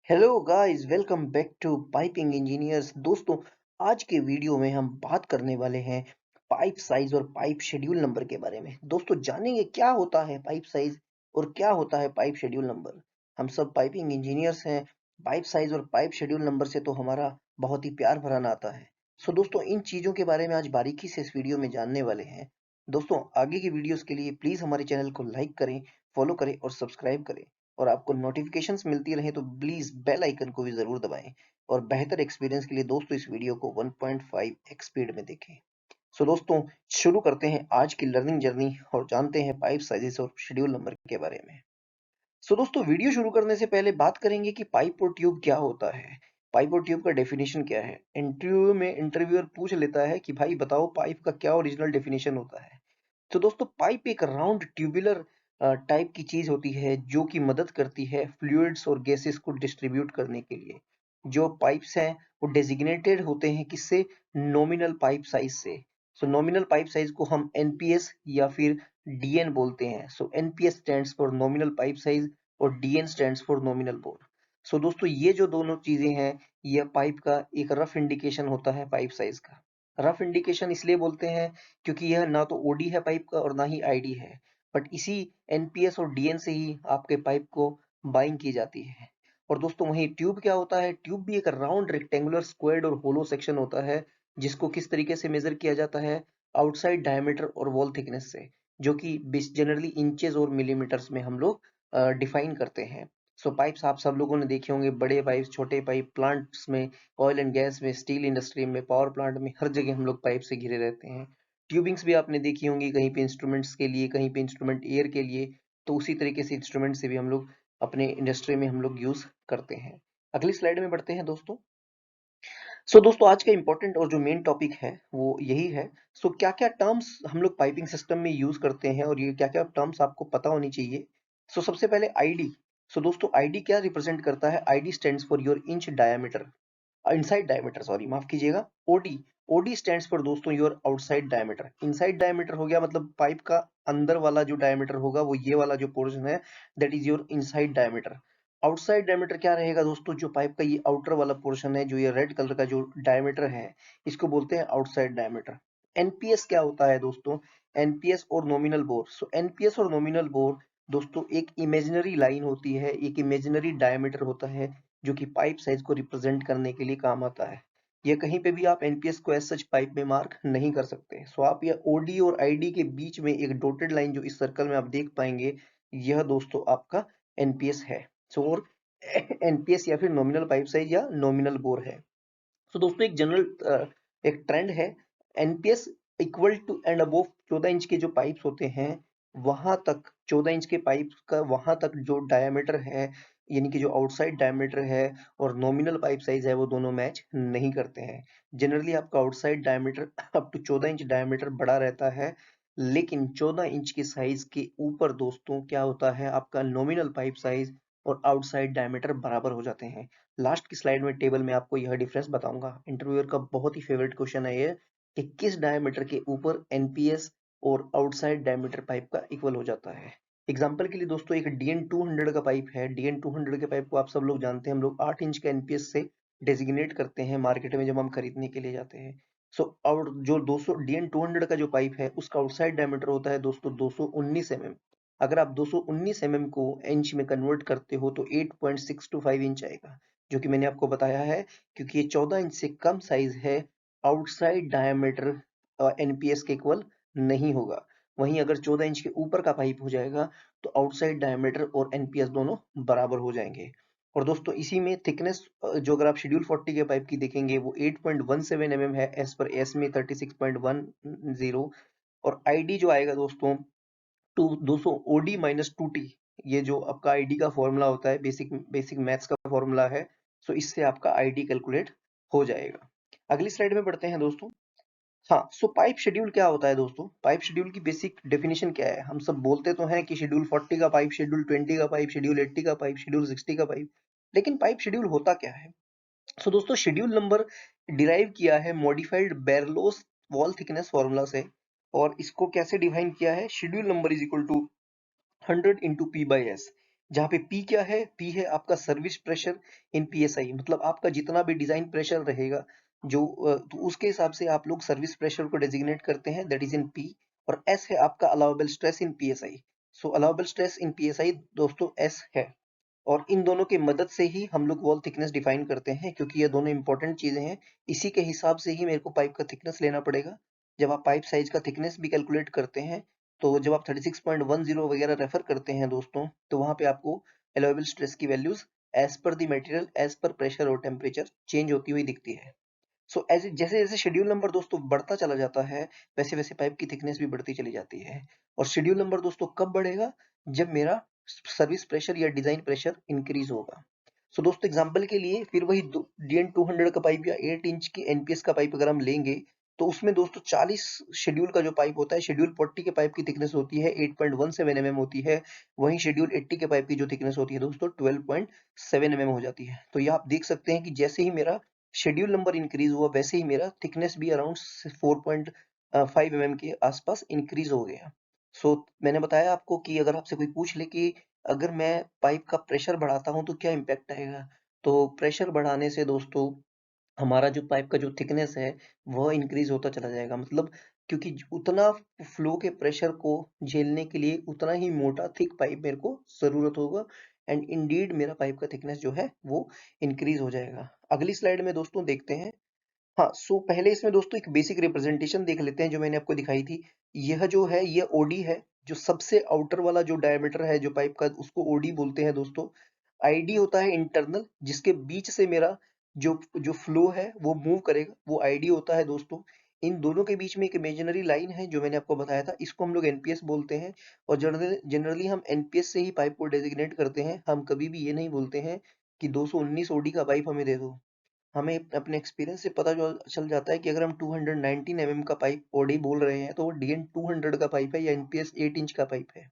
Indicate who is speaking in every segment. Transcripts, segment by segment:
Speaker 1: Hello guys, welcome back to piping engineers. दोस्तों, आज के वीडियो में हम बात करने वाले हैं पाइप साइज और पाइप शेड्यूल नंबर के बारे में। दोस्तों, जानेंगे क्या होता है पाइप साइज और क्या होता है पाइप शेड्यूल नंबर। हम सब पाइपिंग इंजीनियर्स हैं। पाइप साइज और पाइप शेड्यूल नंबर से तो हमारा बहुत ही प्यार भरा नाता है। सो दोस्तों, इन चीज़ों के बारे में आज बारीकी से इस वीडियो में जानने वाले हैं। दोस्तों, आगे की वीडियोस के लिए प्लीज़ हमारे चैनल को लाइक करें, फॉलो करें और सब्सक्राइब करें। और आपको नोटिफिकेशंस मिलती रहे तो प्लीज बेल आइकन को भी जरूर दबाएं। और बेहतर एक्सपीरियंस के लिए दोस्तों इस वीडियो को 1.5x स्पीड में देखें। सो दोस्तों, शुरू करते हैं आज की लर्निंग जर्नी और जानते हैं पाइप साइजेस और शेड्यूल नंबर के बारे में। सो दोस्तों, वीडियो शुरू करने से पहले बात करेंगे कि पाइप और ट्यूब क्या होता है। पाइप और ट्यूब का डेफिनेशन क्या है। इंटरव्यू में इंटरव्यूअर पूछ लेता है कि भाई बताओ पाइप का क्या ओरिजिनल डेफिनेशन होता है। तो दोस्तों, पाइप एक राउंड ट्यूबुलर टाइप की चीज होती है जो कि मदद करती है फ्लूइड्स और गैसेस को डिस्ट्रीब्यूट करने के लिए। जो पाइप्स हैं वो डेजिग्नेटेड होते हैं किससे, नॉमिनल पाइप साइज से। सो नॉमिनल पाइप साइज को हम एनपीएस या फिर डीएन बोलते हैं। So NPS stands for nominal pipe size और DN stands for nominal bore. So दोस्तों, ये जो दोनों चीजें हैं, यह पाइप का एक रफ इंडिकेशन होता है पाइप साइज का। रफ इंडिकेशन इसलिए बोलते हैं क्योंकि यह ना तो ओडी है पाइप का और ना ही आईडी है। बट इसी एनपीएस और डीएन से ही आपके पाइप को बाइंग की जाती है। और दोस्तों, वहीं ट्यूब क्या होता है। ट्यूब भी एक राउंड रेक्टेंगुलर स्क्वायर्ड और होलो सेक्शन होता है जिसको किस तरीके से मेजर किया जाता है, आउटसाइड डायमीटर और वॉल थिकनेस से, जो कि जनरली इंचेस और मिलीमीटर्स में हम लोग डिफाइन करते हैं। सो पाइप्स आप सब लोगों ने देखे होंगे, बड़े पाइप, छोटे पाइप, प्लांट्स में, ऑयल एंड गैस में, स्टील इंडस्ट्री में, पावर प्लांट में, हर जगह हम लोग पाइप से घिरे रहते हैं। ट्यूबिंग्स भी आपने देखी होंगी, कहीं पे इंस्ट्रूमेंट्स के लिए, कहीं पे इंस्ट्रूमेंट एयर के लिए। तो उसी तरीके से इंस्ट्रूमेंट से भी हम लोग अपने इंडस्ट्री में हम लोग यूज करते हैं। अगली स्लाइड में बढ़ते हैं दोस्तों। सो दोस्तों, आज का इंपॉर्टेंट और जो मेन टॉपिक है वो यही है। सो क्या क्या टर्म्स हम लोग पाइपिंग सिस्टम में यूज करते हैं और ये क्या क्या टर्म्स आपको पता होनी चाहिए। सो सबसे पहले आईडी। सो दोस्तों, आईडी क्या रिप्रेजेंट करता है। ID stands for your inch diameter, inside diameter, sorry माफ कीजिएगा। ओडी, ओडी स्टैंड्स फॉर दोस्तों your outside diameter. Inside diameter हो गया मतलब पाइप का अंदर वाला जो डायमीटर होगा वो ये वाला जो पोर्शन है, that is your inside diameter. Outside diameter क्या रहेगा दोस्तों, जो पाइप का ये आउटर वाला पोर्शन है, जो ये रेड कलर का जो डायमीटर है, इसको बोलते हैं आउटसाइड डायमीटर। एनपीएस क्या होता है दोस्तों, एनपीएस और नॉमिनल बोर। सो एनपीएस और नॉमिनल बोर दोस्तों एक इमेजिनरी लाइन होती है, एक इमेजिनरी डायमीटर होता है जो कि पाइप साइज को रिप्रेजेंट करने के लिए काम आता है। ये कहीं पे भी आप एनपीएस को एज सच पाइप में मार्क नहीं कर सकते। सो आप ये ओडी और आईडी के बीच में एक डॉटेड लाइन जो इस सर्कल में आप देख पाएंगे, यह दोस्तों आपका एनपीएस है। सो और एनपीएस या फिर नॉमिनल पाइप साइज या नॉमिनल बोर है। सो दोस्तों, एक जनरल एक ट्रेंड है, NPS equal to and above 14 inch के जो पाइप्स होते हैं वहां तक, 14 इंच के पाइप का वहां तक जो डायमीटर है, यानी कि जो आउटसाइड डायमीटर है और नॉमिनल पाइप साइज है, वो दोनों मैच नहीं करते हैं। जनरली आपका outside diameter up to 14 inch diameter बड़ा रहता है, लेकिन 14 इंच के साइज के ऊपर दोस्तों क्या होता है, आपका नॉमिनल पाइप साइज और आउटसाइड डायमीटर बराबर हो जाते हैं। लास्ट की स्लाइड में टेबल में आपको यह डिफरेंस बताऊंगा। इंटरव्यूअर का बहुत ही फेवरेट क्वेश्चन है ये, कि किस डायमीटर के ऊपर एनपीएस और आउटसाइड डायमीटर पाइप का इक्वल हो जाता है। एग्जांपल के लिए दोस्तों, एक डीएन 200 का पाइप है। डीएन 200 के पाइप को आप सब लोग जानते हैं, हम लोग 8 इंच का एनपीएस से डेजिग्नेट करते हैं मार्केट में जब हम खरीदने के लिए जाते हैं। सो और जो 200 डीएन 200 का जो पाइप है उसका आउटसाइड डायमीटर होता है दोस्तों 219 mm। अगर आप 219 mm को इंच में कन्वर्ट करते हो तो 8.625 इंच आएगा, जो कि मैंने आपको बताया है क्योंकि ये 14 इंच से कम साइज है। आउटसाइड डायमीटर एनपीएस के इक्वल नहीं होगा। वहीं अगर 14 इंच के ऊपर का पाइप हो जाएगा तो आउटसाइड डायमीटर और एनपीएस दोनों बराबर हो जाएंगे। और दोस्तों, इसी में थिकनेस जो अगर आप शेड्यूल 40 के पाइप की देखेंगे वो 8.17 mm है एज पर एस में 36.10। और आईडी जो आएगा दोस्तों, टू 200 ओडी माइनस 2टी, ये जो आपका आईडी का फॉर्मूला होता है, बेसिक बेसिक मैथ्स का फॉर्मूला है। सो इससे आपका आईडी कैलकुलेट हो जाएगा। अगली स्लाइड में बढ़ते हैं दोस्तों। हाँ, सो पाइप शेड्यूल क्या होता है दोस्तों। पाइप शेड्यूल की बेसिक डेफिनेशन क्या है। हम सब बोलते तो हैं कि शेड्यूल 40 का पाइप, शेड्यूल 20 का पाइप, शेड्यूल 80 का पाइप, शेड्यूल 60 का पाइप, लेकिन पाइप शेड्यूल होता क्या है। सो दोस्तों, शेड्यूल नंबर डिराइव किया है modified Barlow's wall thickness formula से। और इसको कैसे डिफाइन किया है, schedule number is equal to 100 into P by S. जहाँ पे पी क्या है, पी है आपका सर्विस प्रेशर इन पीएसआई, मतलब आपका जितना भी डिजाइन प्रेशर रहेगा जो तो उसके हिसाब से आप लोग सर्विस प्रेशर को डेजिग्नेट करते हैं, दैट इज इन पी। और एस है आपका allowable stress in PSI. So allowable stress in PSI दोस्तों एस है। और इन दोनों की मदद से ही हम लोग वॉल थिकनेस डिफाइन करते हैं, क्योंकि ये दोनों इंपॉर्टेंट चीजें हैं। इसी के हिसाब से ही मेरे को पाइप का थिकनेस लेना पड़ेगा। जब आप पाइप साइज का थिकनेस भी कैलकुलेट करते हैं, तो जब आप 36.10 वगैरह रेफर करते हैं दोस्तों, तो वहां पे आपको अलाउेबल स्ट्रेस की values as per the material, as per pressure और टेम्परेचर चेंज होती हुई दिखती है। सो ऐसे जैसे जैसे शेड्यूल नंबर दोस्तों बढ़ता चला जाता है, वैसे वैसे पाइप की थिकनेस भी बढ़ती चली जाती है। और शेड्यूल नंबर दोस्तों कब बढ़ेगा, जब मेरा सर्विस प्रेशर या डिजाइन प्रेशर इंक्रीज होगा। सो दोस्तों एग्जांपल के लिए फिर वही डीएन 200 का पाइप या 8 इंच की एनपीएस का पाइप अगर हम लेंगे, तो उसमें दोस्तों 40 शेड्यूल का जो पाइप होता है, शेड्यूल 40 के पाइप की थिकनेस होती है 8.17 mm होती है। वहीं शेड्यूल 80 के पाइप की जो थिकनेस होती है दोस्तों 12.7 mm हो जाती है। तो ये आप देख सकते हैं कि जैसे ही मेरा शेड्यूल नंबर इंक्रीज हुआ, वैसे ही मेरा थिकनेस भी अराउंड 4.5 mm के आसपास इंक्रीज हो गया। सो मैंने बताया आपको कि अगर आपसे कोई पूछ ले कि अगर मैं पाइप का प्रेशर बढ़ाता हूं तो क्या इम्पैक्ट आएगा, तो प्रेशर बढ़ाने से दोस्तों हमारा जो पाइप का जो थिकनेस है वह इंक्रीज होता चला जाएगा। मतलब क्योंकि उतना फ्लो के प्रेशर को झेलने के लिए उतना ही मोटा थिक पाइप मेरे को जरूरत होगा, एंड इंडीड मेरा पाइप का थिकनेस जो है वो इंक्रीज हो जाएगा। अगली स्लाइड में दोस्तों देखते हैं। हाँ, सो पहले इसमें दोस्तों एक बेसिक रिप्रेजेंटेशन देख लेते हैं जो मैंने आपको दिखाई थी। यह जो है ये ओडी है, जो सबसे आउटर वाला जो डायमीटर है जो पाइप का, उसको ओडी बोलते हैं दोस्तों। आईडी होता है इंटरनल, जिसके बीच से मेरा जो जो फ्लो है वो मूव करेगा, वो आईडी होता है दोस्तों। इन दोनों के बीच में एक इमेजिनरी लाइन है जो मैंने आपको बताया था, इसको हम लोग एनपीएस बोलते हैं। और जनरली हम एनपीएस से ही पाइप को डेजिग्नेट करते हैं। हम कभी भी ये नहीं बोलते हैं कि 219 ओडी का पाइप हमें दे दो। हमें अपने एक्सपीरियंस से पता चल जाता है कि अगर हम 219 mm का पाइप ओडी बोल रहे हैं, तो वो डीएन 200 का पाइप है या एनपीएस 8 इंच का पाइप है।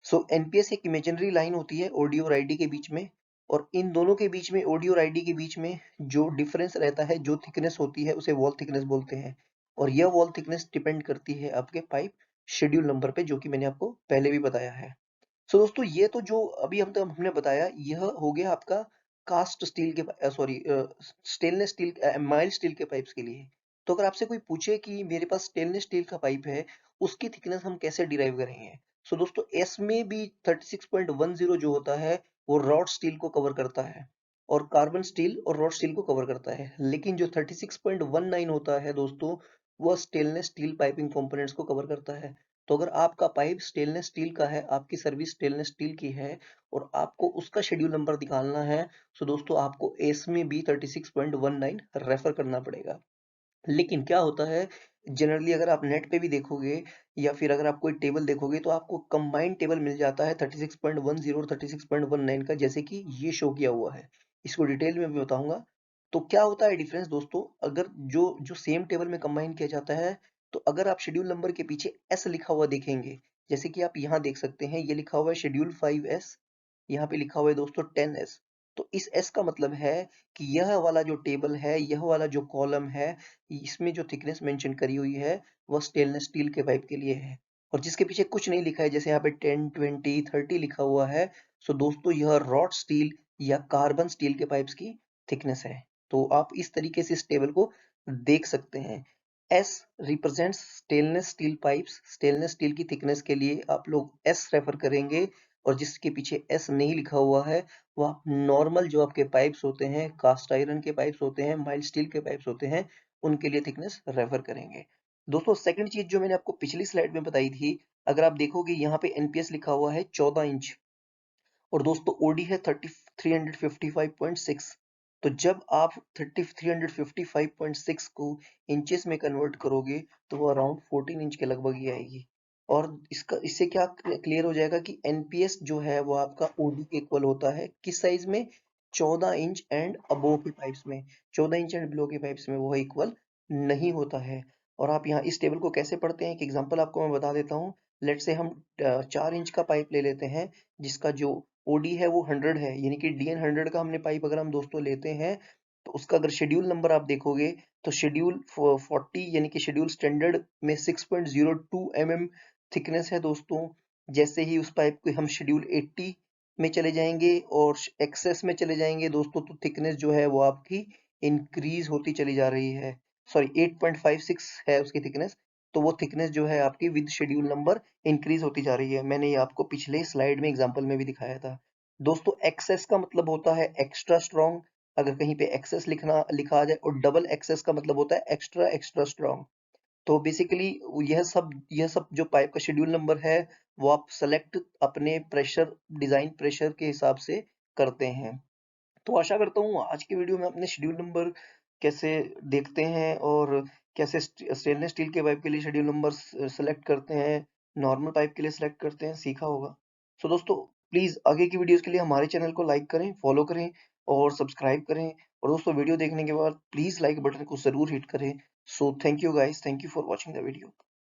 Speaker 1: सो एनपीएस एक इमेजिनरी लाइन होती है ओडी और आईडी के बीच में। और इन दोनों के बीच में, ओडी और आईडी के बीच में जो डिफरेंस रहता है, जो थिकनेस होती है, उसे वॉल थिकनेस बोलते हैं। और यह वॉल थिकनेस डिपेंड करती है आपके पाइप शेड्यूल नंबर पे, जो कि मैंने आपको पहले भी बताया है। सो दोस्तों ये तो जो अभी हम तक हमने बताया, यह हो गया आपका कास्ट स्टील के, sorry, stainless steel, mild steel के पाइप्स के लिए। तो अगर आपसे कोई पूछे कि मेरे पास स्टेनलेस स्टील का पाइप है, उसकी थिकनेस हम कैसे डिराइव करेंगे, सो दोस्तों एस में भी 36.10 जो होता है वो रॉड स्टील को कवर करता है, और कार्बन स्टील और रॉड स्टील को कवर करता है। लेकिन जो 36.19 होता है दोस्तों, वह स्टेनलेस स्टील पाइपिंग कंपोनेंट्स को कवर करता है। तो अगर आपका पाइप स्टेनलेस स्टील का है, आपकी सर्विस स्टेनलेस स्टील की है, और आपको उसका शेड्यूल नंबर निकालना है, तो दोस्तों आपको एस में भी 36.19 रेफर करना पड़ेगा। लेकिन क्या होता है, जनरली अगर आप नेट पे भी देखोगे या फिर अगर आप कोई टेबल देखोगे, तो आपको कंबाइंड टेबल मिल जाता है 36.10 और 36.19 का, जैसे कि ये शो किया हुआ है। इसको डिटेल में भी बताऊंगा। तो क्या होता है डिफरेंस दोस्तों, अगर जो जो सेम टेबल में कंबाइन किया जाता है, तो अगर आप शेड्यूल नंबर के पीछे एस लिखा हुआ देखेंगे, जैसे कि आप यहाँ देख सकते हैं, ये लिखा हुआ है शेड्यूल 5S, यहाँ पे लिखा हुआ है दोस्तों 10S। तो इस एस का मतलब है कि यह वाला जो टेबल है, यह वाला जो कॉलम है, इसमें जो थिकनेस मेंशन करी हुई है, वह स्टेनलेस स्टील के पाइप के लिए है। और जिसके पीछे कुछ नहीं लिखा है, जैसे यहाँ पे 10, 20, 30 लिखा हुआ है, सो दोस्तों यह रॉड स्टील या कार्बन स्टील के पाइप्स की थिकनेस है। तो आप इस तरीके से इस टेबल को देख सकते हैं। S represents stainless steel pipes. Stainless steel की थिकनेस के लिए आप लोग एस रेफर करेंगे, और जिसके पीछे एस नहीं लिखा हुआ है, वो आप नॉर्मल जो आपके पाइप्स होते हैं, कास्ट आयरन के पाइप्स होते हैं, माइल्ड स्टील के पाइप्स होते हैं, उनके लिए थिकनेस रेफर करेंगे। दोस्तों सेकंड चीज जो मैंने आपको पिछली स्लाइड में बताई थी, अगर आप देखोगे यहाँ पे एनपीएस लिखा हुआ है 14 इंच, और दोस्तों ओडी है 355.6। तो जब आप 355.6 को इंचेस में कन्वर्ट करोगे, तो वो अराउंड 14 इंच के लगभग ही आएगी। और इसका इससे क्या क्लियर हो जाएगा कि एनपीएस जो है वो आपका ओडी के इक्वल होता है, किस साइज में, 14 इंच एंड अबोव के पाइप्स में। 14 इंच एंड बिलो के पाइप्स में वो इक्वल नहीं होता है। और आप यहाँ इस टेबल को कैसे पढ़ते हैं, एक एग्जांपल आपको मैं बता देता हूँ। लेट से हम 4 इंच का पाइप ले लेते हैं, जिसका जो ओडी है वो 100 है, यानी कि डीएन 100 का हमने पाइप अगर हम दोस्तों लेते हैं, तो उसका अगर शेड्यूल नंबर आप देखोगे, तो शेड्यूल 40 यानी कि शेड्यूल स्टैंडर्ड में 6.02 mm थिकनेस है दोस्तों। जैसे ही उस पाइप को हम शेड्यूल 80 में चले जाएंगे और एक्सेस में चले जाएंगे दोस्तों, तो थिकनेस जो है वो आपकी इंक्रीज होती चली जा रही है। सॉरी 8.56 है उसकी थिकनेस, तो वो थिकनेस जो है आपकी विद शेड्यूल नंबर इंक्रीज होती जा रही है। मैंने ये आपको पिछले स्लाइड में एग्जांपल में भी दिखाया था। दोस्तों एक्सेस का मतलब होता है एक्स्ट्रा स्ट्रॉन्ग, अगर कहीं पे एक्सेस लिखा आ जाए, और डबल एक्सेस का मतलब होता है एक्स्ट्रा एक्स्ट्रा स्ट्रॉन्ग। तो बेसिकली यह सब जो पाइप का शेड्यूल नंबर है वो आप सेलेक्ट अपने प्रेशर, डिजाइन प्रेशर के हिसाब से करते हैं। तो आशा करता हूँ आज के वीडियो में आपने शेड्यूल नंबर कैसे देखते हैं और कैसे स्टेनलेस स्टील के पाइप के लिए शेड्यूल नंबर सेलेक्ट करते हैं, नॉर्मल पाइप के लिए सेलेक्ट करते हैं, सीखा होगा। सो दोस्तों प्लीज आगे की वीडियोस के लिए हमारे चैनल को लाइक करें, फॉलो करें और सब्सक्राइब करें। और दोस्तों वीडियो देखने के बाद प्लीज लाइक बटन को जरूर हिट करें। So thank you guys, thank you for watching the video.